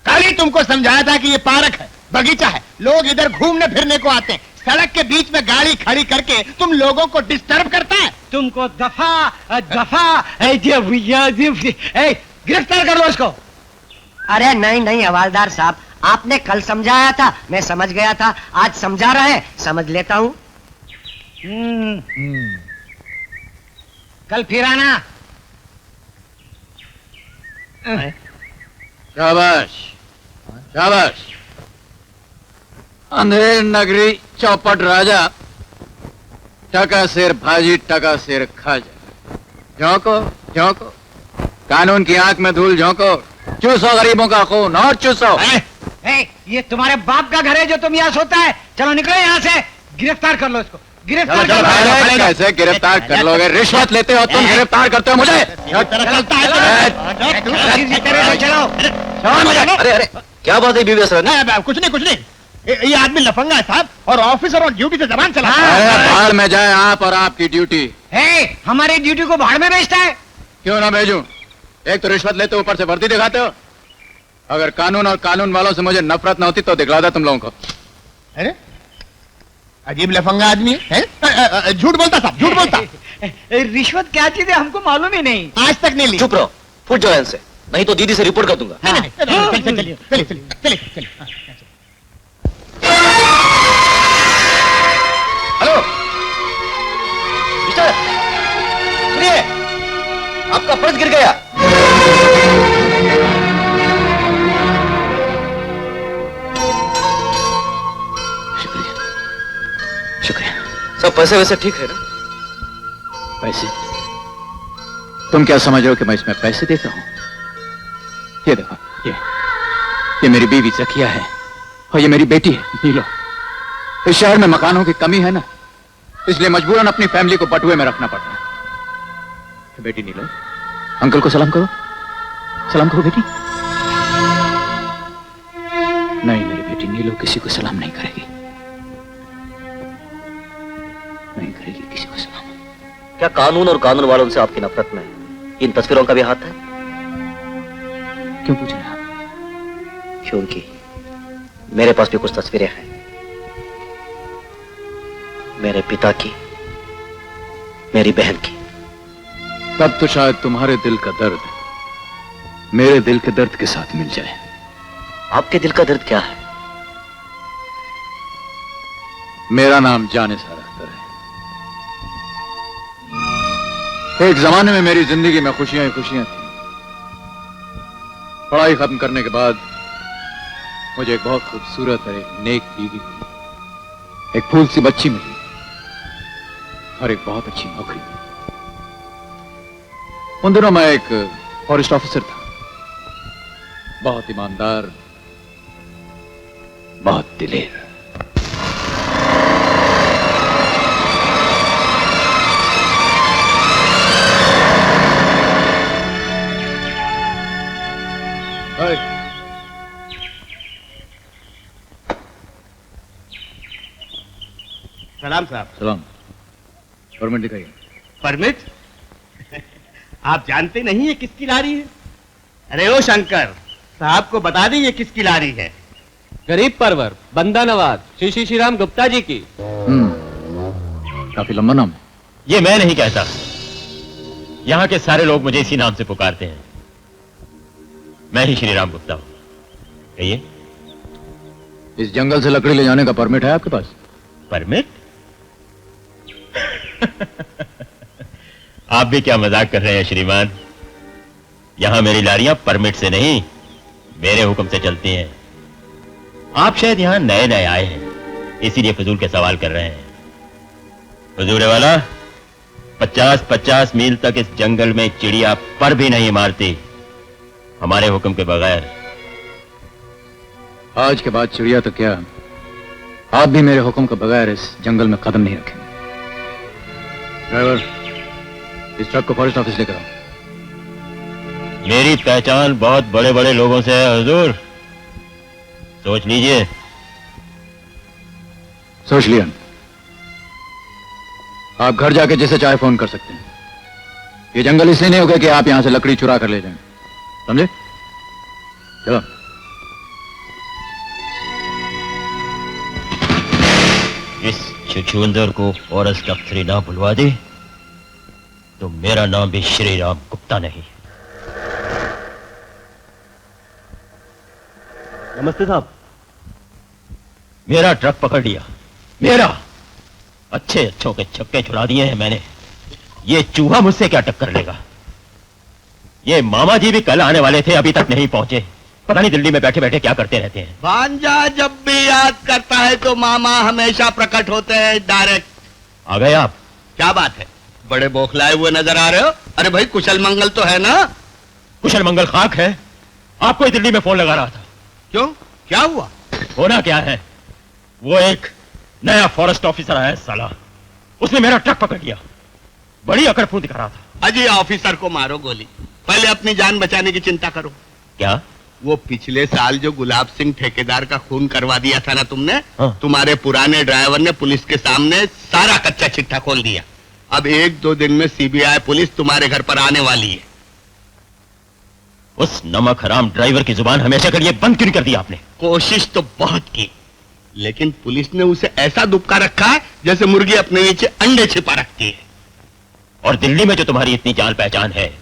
कल ही तुमको समझाया था कि ये पार्क है, बगीचा है, लोग इधर घूमने फिरने को आते हैं। सड़क के बीच में गाड़ी खड़ी करके तुम लोगों को डिस्टर्ब करता है। तुमको दफा दफा गिरफ्तार कर लो इसको। अरे नहीं नहीं हवालदार साहब, आपने कल समझाया था, मैं समझ गया था, आज समझा रहे हैं, समझ लेता हूँ। कल फिर आना। शाबाश शाबाश। अंधेर नगरी चौपट राजा, टका शेर भाजी टका शेर खाजा। झोंको झोंको, कानून की आंख में धूल झोंको, चूसो गरीबों का खून और चूसो। ये तुम्हारे बाप का घर है जो तुम यहाँ सोता है। चलो निकलो यहाँ से, गिरफ्तार कर लो इसको, गिरफ्तार कर लो। कैसे गिरफ्तार कर लोगे? रिश्वत लेते हो तुम, गिरफ्तार करते हो मुझे? चलो। अरे अरे क्या बात है बीवी असरानी? कुछ नहीं, ये आदमी लफंगा है साहब, और ऑफिसर और ड्यूटी से जबान चला। भाड़ में जाए आप और आपकी ड्यूटी। हमारी ड्यूटी को भाड़ में भेजता है। क्यों ना भेजूं? एक तो रिश्वत लेते हो, ऊपर से वर्दी दिखाते हो। अगर कानून और कानून वालों से मुझे नफरत न होती तो दिखलाता तुम लोगों को। अरे अजीब लफंगा आदमी है, झूठ बोलता साहब, झूठ बोलता। रिश्वत क्या चीज है हमको मालूम ही नहीं, आज तक नहीं ली। चुप रहो, फुट जाओ इनसे, नहीं तो दीदी से रिपोर्ट कर दूंगा। चलिए। हेलो मिस्टर, सुनिए, आपका पर्स गिर गया। शुक्रिया। सब पैसे वैसे ठीक है ना? पैसे? तुम क्या समझ रहे हो कि मैं इसमें पैसे देता हूं? ये देखो, ये मेरी बीवी जकिया है और ये मेरी बेटी है नीलो। इस शहर में मकानों की कमी है ना, इसलिए मजबूरन अपनी फैमिली को बटुए में रखना पड़ता है। बेटी नीलो, अंकल को सलाम करो, सलाम करो बेटी। नहीं, मेरी बेटी नीलो किसी को सलाम नहीं करेगी, नहीं करेगी किसी को सलाम। क्या कानून और कानून वालों से आपकी नफरत में इन तस्वीरों का भी हाथ है? क्यों पूछ रहे आप? क्योंकि मेरे पास भी कुछ तस्वीरें हैं, मेरे पिता की, मेरी बहन की। तब तो शायद तुम्हारे दिल का दर्द मेरे दिल के दर्द के साथ मिल जाए। आपके दिल का दर्द क्या है? मेरा नाम जाने सारा अख्तर है। एक जमाने में मेरी जिंदगी में खुशियां ही खुशियां थी। पढ़ाई खत्म करने के बाद मुझे एक बहुत खूबसूरत और एक नेक बीवी मिली, एक फूल सी बच्ची मिली और एक बहुत अच्छी नौकरी मिली। उन दिनों मैं एक फॉरेस्ट ऑफिसर था, बहुत ईमानदार, बहुत दिलेर। सलाम साहब। सलाम। परमिट दिखाइए। परमिट? आप जानते नहीं ये किसकी लारी है? अरे ओ शंकर, साहब को बता दें ये किसकी लारी है। गरीब परवर बंदा नवाज श्री श्री श्री राम गुप्ता जी की। काफी लंबा नाम है। ये मैं नहीं कहता, यहाँ के सारे लोग मुझे इसी नाम से पुकारते हैं। मैं ही श्री राम गुप्ता हूँ। कहिए। इस जंगल से लकड़ी ले जाने का परमिट है आपके पास? परमिट? आप भी क्या मजाक कर रहे हैं श्रीमान? यहां मेरी लारियां परमिट से नहीं, मेरे हुक्म से चलती हैं। आप शायद यहां नए नए आए हैं, इसीलिए फजूल के सवाल कर रहे हैं। फजूल वाला 50-50 मील तक इस जंगल में चिड़िया पर भी नहीं मारती हमारे हुक्म के बगैर। आज के बाद चिड़िया तो क्या, आप भी मेरे हुक्म के बगैर इस जंगल में कदम नहीं रखेंगे। ड्राइवर, इस ट्रक को फॉरेस्ट ऑफिस लेकर आओ। मेरी पहचान बहुत बड़े बड़े लोगों से है हुजूर, सोच लीजिए। सोच लिया। आप घर जाके जैसे चाहे फोन कर सकते हैं। ये जंगल इसलिए नहीं होगा कि आप यहां से लकड़ी चुरा कर ले जाएं, समझे? चलो। इस छुछुंदर को फॉरेस्ट अफसरी ना बुलवा दे तो मेरा नाम भी श्री राम गुप्ता नहीं। नमस्ते साहब। मेरा ट्रक पकड़ लिया, मेरा अच्छे अच्छों के छक्के छुड़ा दिए हैं मैंने। ये चूहा मुझसे क्या टक्कर लेगा? ये मामा जी भी कल आने वाले थे, अभी तक नहीं पहुंचे। पता नहीं दिल्ली में बैठे बैठे क्या करते रहते हैं। भांजा जब भी याद करता है तो मामा हमेशा प्रकट होते हैं डायरेक्ट। आ गए आप? क्या बात है, बड़े बौखलाए हुए नजर आ रहे हो? अरे भाई कुशल मंगल तो है ना? कुशल मंगल खाक है। आपको ही दिल्ली में फोन लगा रहा था। क्यों, क्या हुआ? होना क्या है, वो एक नया फॉरेस्ट ऑफिसर आया है साला, उसने मेरा ट्रक पकड़ लिया। बड़ी अकड़फू दिखा रहा था। अजी ऑफिसर को मारो गोली, पहले अपनी जान बचाने की चिंता करो। क्या? वो पिछले साल जो गुलाब सिंह ठेकेदार का खून करवा दिया था ना तुमने, हाँ। तुम्हारे पुराने ड्राइवर ने पुलिस के सामने सारा कच्चा चिट्ठा खोल दिया। अब 1-2 दिन में सीबीआई पुलिस तुम्हारे घर पर आने वाली है। उस नमक हराम ड्राइवर की जुबान हमेशा के लिए बंद क्यों नहीं कर दी आपने? कोशिश तो बहुत की, लेकिन पुलिस ने उसे ऐसा दुबका रखा है जैसे मुर्गी अपने नीचे अंडे छिपा रखती है। और दिल्ली में जो तुम्हारी इतनी जान पहचान है,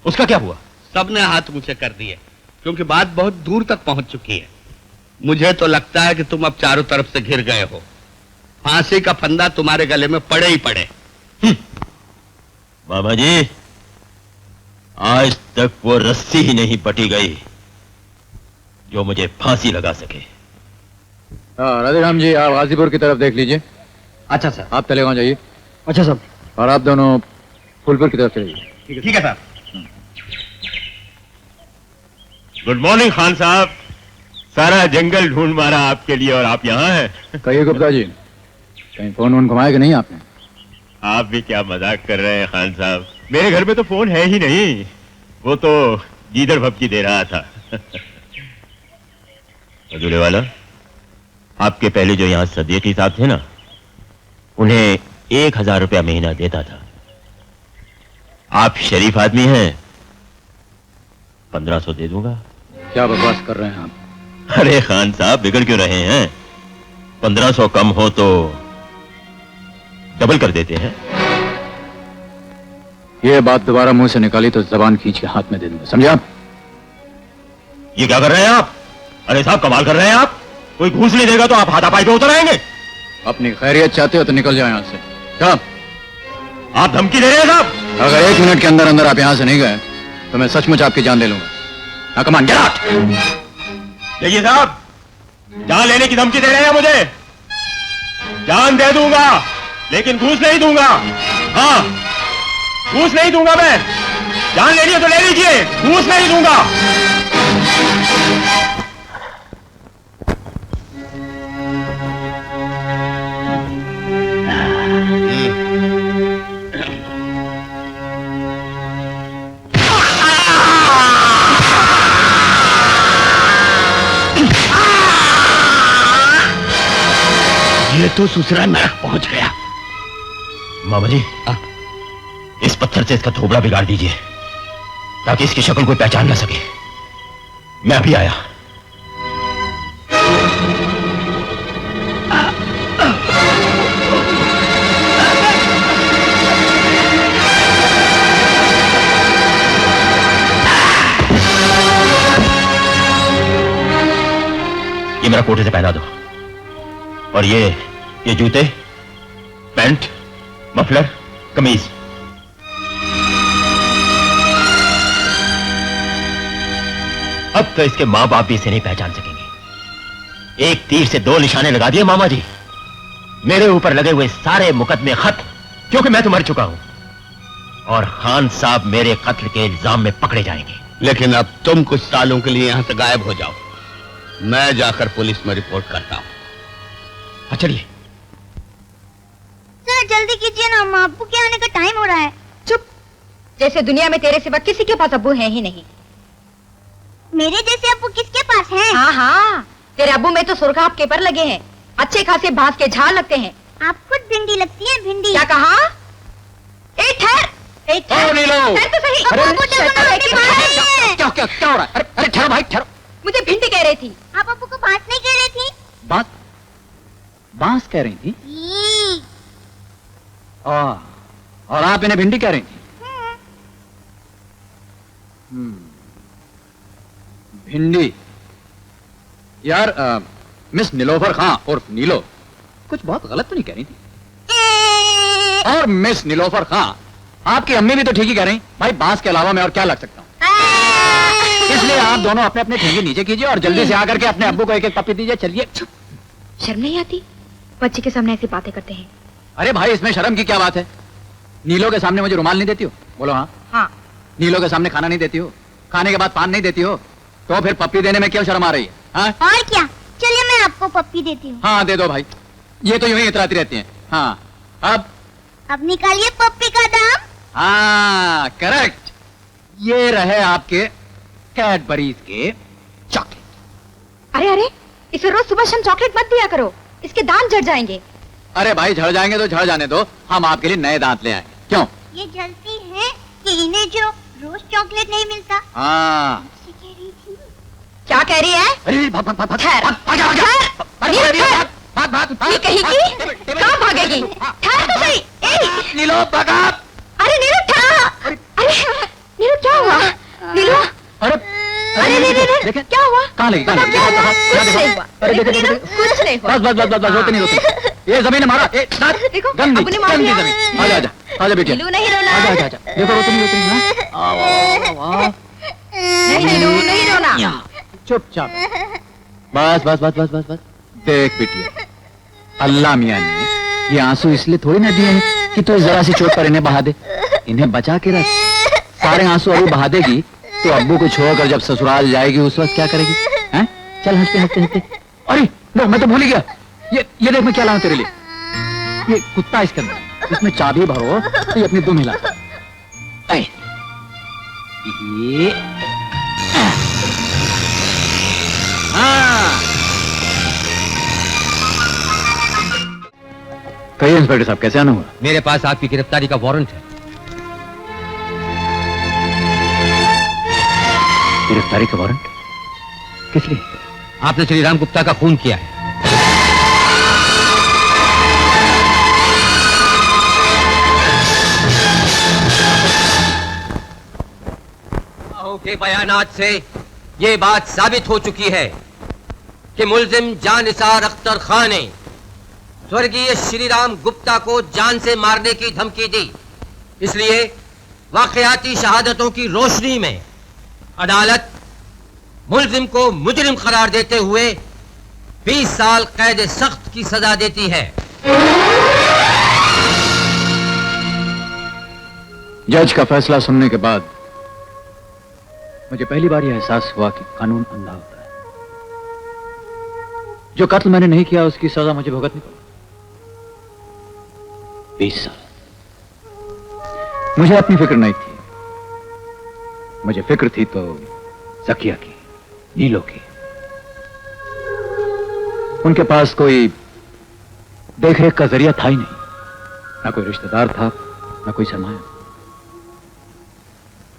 उसका क्या हुआ? सबने हाथ ऊंचे कर दिए, क्योंकि बात बहुत दूर तक पहुंच चुकी है। मुझे तो लगता है कि तुम अब चारों तरफ से घिर गए हो। फांसी का फंदा तुम्हारे गले में पड़े ही पड़े। मामा जी, आज तक वो रस्सी ही नहीं पटी गई जो मुझे फांसी लगा सके। राधेराम जी, आप गाजीपुर की तरफ देख लीजिए। अच्छा सर। आप तलेगांव जाइए। अच्छा साहब। और आप दोनों फूलपुर की तरफ चलिए। ठीक है साहब। गुड मॉर्निंग खान साहब। सारा जंगल ढूंढ मारा आपके लिए और आप यहाँ हैं। कहिए गुप्ता जी, कहीं फोन वोन घुमाया कि नहीं आपने? आप भी क्या मजाक कर रहे हैं खान साहब? मेरे घर में तो फोन है ही नहीं, वो तो गीदड़ भपकी दे रहा था। अजूले वाला, आपके पहले जो यहाँ सदियती साहब थे ना, उन्हें 1000 रुपया महीना देता था। आप शरीफ आदमी हैं, 1500 दे दूंगा। क्या बकवास कर रहे हैं आप? अरे खान साहब, बिगड़ क्यों रहे हैं? 1500 कम हो तो डबल कर देते हैं। ये बात दोबारा मुंह से निकाली तो जबान खींच के हाथ में दे दूंगा, समझे आप? ये क्या कर रहे हैं आप? अरे साहब, कमाल कर रहे हैं आप। कोई घूस नहीं देगा तो आप हाथापाई पे उतर आएंगे। अपनी खैरियत चाहते हो तो निकल जाओ यहाँ से। क्या आप धमकी दे रहे हैं साहब? अगर 1 मिनट के अंदर अंदर आप यहाँ से नहीं गए तो मैं सचमुच आपकी जान ले लूंगा। ना कमान, गेट आउट। देखिए साहब, जान लेने की धमकी दे रहे हैं मुझे। जान दे दूंगा, लेकिन घूस नहीं दूंगा। हाँ, घूस नहीं दूंगा मैं। जान लेनी है तो ले लीजिए, घूस नहीं दूंगा। ये तो ससुरा नरक पहुंच गया। मामा जी, इस पत्थर से इसका थोबड़ा बिगाड़ दीजिए ताकि इसकी शक्ल कोई पहचान ना सके। मैं अभी आया। ये मेरा कोटे से पहना दो, और ये जूते, पैंट, मफलर, कमीज। अब तो इसके मां बाप भी इसे नहीं पहचान सकेंगे। एक तीर से 2 निशाने लगा दिए मामा जी। मेरे ऊपर लगे हुए सारे मुकदमे खत्म, क्योंकि मैं तो मर चुका हूं, और खान साहब मेरे कत्ल के इल्जाम में पकड़े जाएंगे। लेकिन अब तुम कुछ सालों के लिए यहाँ से गायब हो जाओ। मैं जाकर पुलिस में रिपोर्ट करता हूँ। चलिए। जरा जल्दी कीजिए ना अम्मा, अब्बू के आने का टाइम हो रहा है। चुप, जैसे दुनिया में तेरे सिवा किसी के पास अब्बू है ही नहीं। मेरे जैसे अब्बू किसके पास हैं? हाँ हाँ, तेरे अब्बू में तो सुरखाब के पर लगे हैं, अच्छे खासे बांस के झाड़ लगते हैं। आप खुद भिंडी लगती है, भिंडी। क्या कहा? ए ठहर, ओ नीलो, तो सही। अरे, अब्बू देखो ना, उनके बाल नहीं है। क्या हो रहा है? अरे ठहरो भाई, ठहरो। मुझे भिंडी कह रही थी। आप अब्बू को बात नहीं कह रही थी? बांस कह रही थी। ई, और आप इन्हें भिंडी कह रही थी। भिंडी यार, मिस नीलोफर खां उर्फ नीलो कुछ बहुत गलत तो नहीं कह रही थी। और मिस नीलोफर खां, आपकी अम्मी भी तो ठीक ही कह रही। भाई बांस के अलावा मैं और क्या लग सकता हूँ। इसलिए आप दोनों अपने अपने ठेंगे नीचे कीजिए और जल्दी से आकर के अपने अब्बू को एक एक पप्पी दीजिए। चलिए। शर्म नहीं आती? बच्चे के सामने ऐसी बातें करते हैं। अरे भाई, इसमें शर्म की क्या बात है? नीलो के सामने मुझे रुमाल नहीं देती हो? बोलो हाँ। हाँ। नीलो के सामने खाना नहीं देती हो? खाने के बाद पान नहीं देती हो? तो फिर पप्पी देने में क्यों शर्म आ रही है? हाँ? और क्या, चलिए मैं आपको पप्पी देती हूँ। हाँ दे दो भाई, ये तो यूं ही इतराती रहती हैं। हाँ अब निकालिए पप्पी का दाम। हाँ करेक्ट, ये रहे आपके कैडबरीज के चॉकलेट। अरे अरे, इसे रोज सुबह शाम चॉकलेट मत दिया करो, इसके दांत झड़ जाएंगे। अरे भाई, झड़ जाएंगे तो झड़ जाने दो, हम आपके लिए नए दांत ले आए। क्यों? ये जलती है कि इन्हें जो रोज चॉकलेट नहीं मिलता। हाँ। मुझसे कह रही थी। क्या कह रही है? अरे भाग भाग भाग भाग ठहर, भाग भाग भाग भाग भाग भाग ये कहेगी? कहाँ भागेगी? ठहर तो सही। ए! नीलो भागा। अरे नीलू ठहर। अरे नीलू, क्या हुआ? नीलू, अरे अरे नीलू, क्या हुआ? कहाँ लगी? कुछ नहीं हुआ। अरे देखो नीलू, कुछ नहीं हुआ। बस बस बस बस, रोते नहीं रोते। ये जमीन हमारा, देखो, गंदी अब्बू ने मार गंदी दिया। जमीन। आजा आजा आजा बेटिया, नीलू नहीं रोना। आजा आजा आजा। देखो रोते नहीं रोते नहीं। हाँ? वाह वाह। नहीं नीलू, नहीं रोना। चुपचाप। बस बस बस बस बस बस। देख बेटिया, अल्लाह मियां ने ये आंसू इसलिए थोड़ी ना दिए हैं कि तो जरा सी चोट पर इन्हें बहा दे। इन्हें बचा के रख। सारे आंसू अभी बहा देगी तो अब्बू को छोड़कर जब ससुराल जाएगी उस वक्त क्या करेगी? हैं? चल हंसते हंसते हंसते। अरे नो, मैं तो भूल ही गया। ये देख मैं क्या लाऊं तेरे लिए। ये कुत्ता इसके अंदर, इसमें चाबी भरो तो ये अपनी दुम हिला। ये हाँ। कहिए इंस्पेक्टर साहब, कैसे आना हुआ? मेरे पास आपकी गिरफ्तारी का वारंट है। गिरफ्तारी का वारंट? किस लिए? आपने श्रीराम गुप्ता का खून किया है। के बयानात से ये बात साबित हो चुकी है कि मुल्जिम जानिसार अख्तर खान ने स्वर्गीय श्रीराम गुप्ता को जान से मारने की धमकी दी। इसलिए वाकयाती शहादतों की रोशनी में अदालत मुल्जिम को मुजरिम करार देते हुए 20 साल कैद सख्त की सजा देती है। जज का फैसला सुनने के बाद मुझे पहली बार यह एहसास हुआ कि कानून अंधा होता है। जो कत्ल मैंने नहीं किया उसकी सजा मुझे भुगतनी पड़ी। 20 साल। मुझे अपनी फिक्र नहीं थी। मुझे फिक्र थी तो जकिया की, नीलो की। उनके पास कोई देखरेख का जरिया था ही नहीं, ना कोई रिश्तेदार था, ना कोई सरमाया।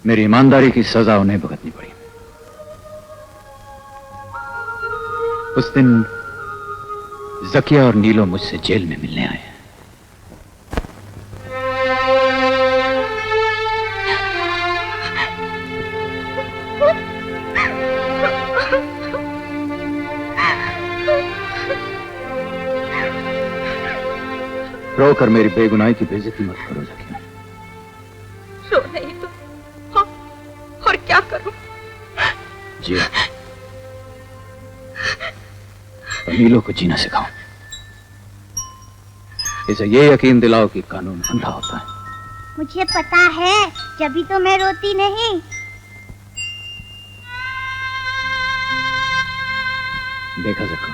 मेरी ईमानदारी की सजा उन्हें भुगतनी पड़ी। उस दिन जकिया और नीलो मुझसे जेल में मिलने आए। रोकर मेरी बेगुनाही की बेइज्जती मत करो जकिया। रो नहीं तो और क्या करूं? जी, नीलो को जीना सिखाओ। इसे ये यकीन दिलाओ कि कानून अंधा होता है। मुझे पता है, जभी तो मैं रोती नहीं। देखा जक्का,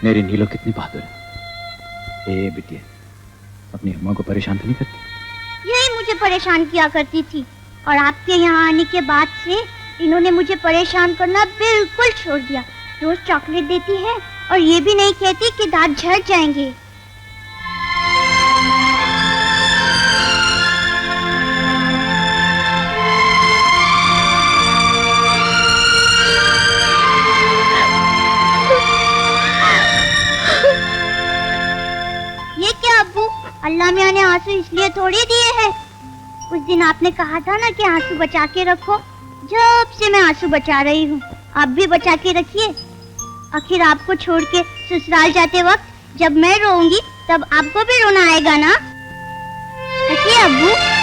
मेरी नीलो कितनी बहादुर है। ए बिटिया, अपनी अम्मा को परेशान तो नहीं करती? यही मुझे परेशान किया करती थी, और आपके यहाँ आने के बाद से इन्होंने मुझे परेशान करना बिल्कुल छोड़ दिया। रोज चॉकलेट देती है और ये भी नहीं कहती कि दांत झड़ जाएंगे। अल्लाह मियाँ ने आंसू इसलिए थोड़ी दिए हैं। उस दिन आपने कहा था ना कि आंसू बचा के रखो, जब से मैं आंसू बचा रही हूँ। आप भी बचा के रखिए। आखिर आपको छोड़ के ससुराल जाते वक्त जब मैं रोऊंगी तब आपको भी रोना आएगा ना। रखिए अब्बू।